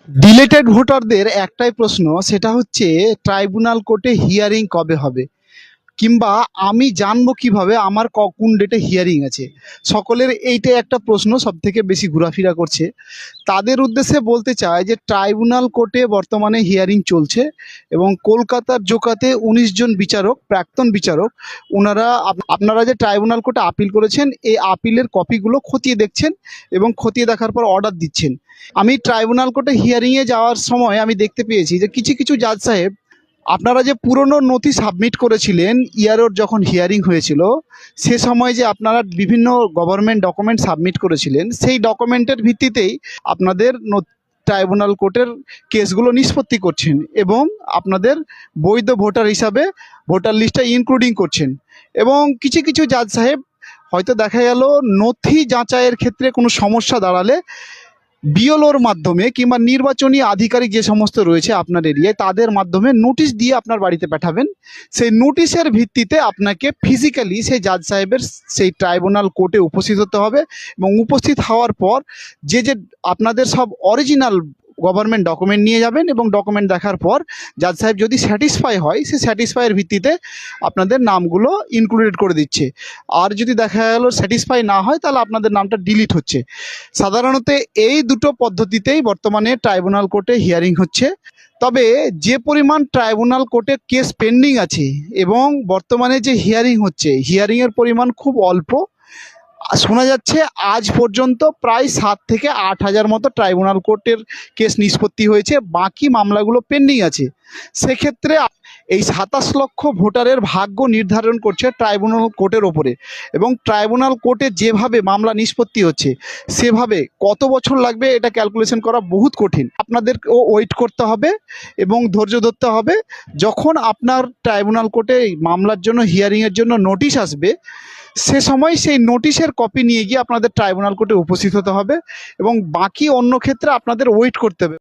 Deleted ভোটারদের একটাই প্রশ্ন, সেটা হচ্ছে ট্রাইব্যুনাল কোর্টে হিয়ারিং কবে হবে, কিংবা আমি জানবো কিভাবে আমার কোন ডেটে হিয়ারিং আছে। সকলের এইটাই একটা প্রশ্ন সব থেকে বেশি ঘোরাফেরা করছে। তাদের উদ্দেশ্যে বলতে চাই যে ট্রাইব্যুনাল কোর্টে বর্তমানে হিয়ারিং চলছে এবং কলকাতার জোকাতে ১৯ জন বিচারক, প্রাক্তন বিচারক, ওনারা আপনারা যে ট্রাইব্যুনাল কোর্টে আপিল করেছেন এই আপিলের কপিগুলো খতিয়ে দেখছেন এবং খতিয়ে দেখার পর অর্ডার দিচ্ছেন। আমি ট্রাইব্যুনাল কোর্টে হিয়ারিংয়ে যাওয়ার সময় আমি দেখতে পেয়েছি যে কিছু কিছু জাজ সাহেব, আপনারা যে পুরনো নথি সাবমিট করেছিলেন ইয়ারোর যখন হিয়ারিং হয়েছিল, সে সময় যে আপনারা বিভিন্ন গভর্নমেন্ট ডকুমেন্ট সাবমিট করেছিলেন, সেই ডকুমেন্টের ভিত্তিতেই আপনাদের ট্রাইব্যুনাল কোর্টের কেসগুলো নিষ্পত্তি করছেন এবং আপনাদের বৈধ ভোটার হিসাবে ভোটার লিস্টে ইনক্লুডিং করছেন। এবং কিছু কিছু জাজ সাহেব হয়তো দেখা গেল নথি যাচাইয়ের ক্ষেত্রে কোনো সমস্যা দাঁড়ালে বিএলওর মাধ্যমে কিংবা নির্বাচনী আধিকারিক যে সমস্ত রয়েছে আপনার এরিয়ায় তাদের মাধ্যমে নোটিশ দিয়ে আপনার বাড়িতে পাঠাবেন। সেই নোটিশের ভিত্তিতে আপনাকে ফিজিক্যালি সেই জাজ সাহেবের সেই ট্রাইব্যুনাল কোর্টে উপস্থিত হতে হবে এবং উপস্থিত হওয়ার পর যে যে আপনাদের সব অরিজিনাল গভর্নমেন্ট ডকুমেন্ট নিয়ে যাবেন এবং ডকুমেন্ট দেখার পর জাজ সাহেব যদি স্যাটিসফাই হয়, সেই স্যাটিসফাইয়ের ভিত্তিতে আপনাদের নামগুলো ইনক্লুডেড করে দিচ্ছে। আর যদি দেখা গেল স্যাটিসফাই না হয় তাহলে আপনাদের নামটা ডিলিট হচ্ছে। সাধারণত এই দুটো পদ্ধতিতেই বর্তমানে ট্রাইব্যুনাল কোর্টে হিয়ারিং হচ্ছে। তবে যে পরিমাণ ট্রাইব্যুনাল কোর্টে কেস পেন্ডিং আছে এবং বর্তমানে যে হিয়ারিং হচ্ছে, হিয়ারিংয়ের পরিমাণ খুব অল্প। শোনা যাচ্ছে আজ পর্যন্ত প্রায় ৭ থেকে ৮ হাজার মতো ট্রাইব্যুনাল কোর্টের কেস নিষ্পত্তি হয়েছে, বাকি মামলাগুলো পেন্ডিং আছে। সেক্ষেত্রে এই ২৭ লক্ষ ভোটারের ভাগ্য নির্ধারণ করছে ট্রাইব্যুনাল কোর্টের ওপরে। এবং ট্রাইব্যুনাল কোর্টে যেভাবে মামলা নিষ্পত্তি হচ্ছে সেভাবে কত বছর লাগবে এটা ক্যালকুলেশন করা বহুত কঠিন। আপনাদেরকেও ওয়েট করতে হবে এবং ধৈর্য ধরতে হবে। যখন আপনার ট্রাইব্যুনাল কোর্টে মামলার জন্য হিয়ারিংয়ের জন্য নোটিশ আসবে, সে সময় সেই নোটিশের কপি নিয়ে গিয়ে আপনাদের ট্রাইব্যুনাল কোর্টে উপস্থিত হতে হবে এবং বাকি অন্য ক্ষেত্রে আপনাদের ওয়েট করতে হবে।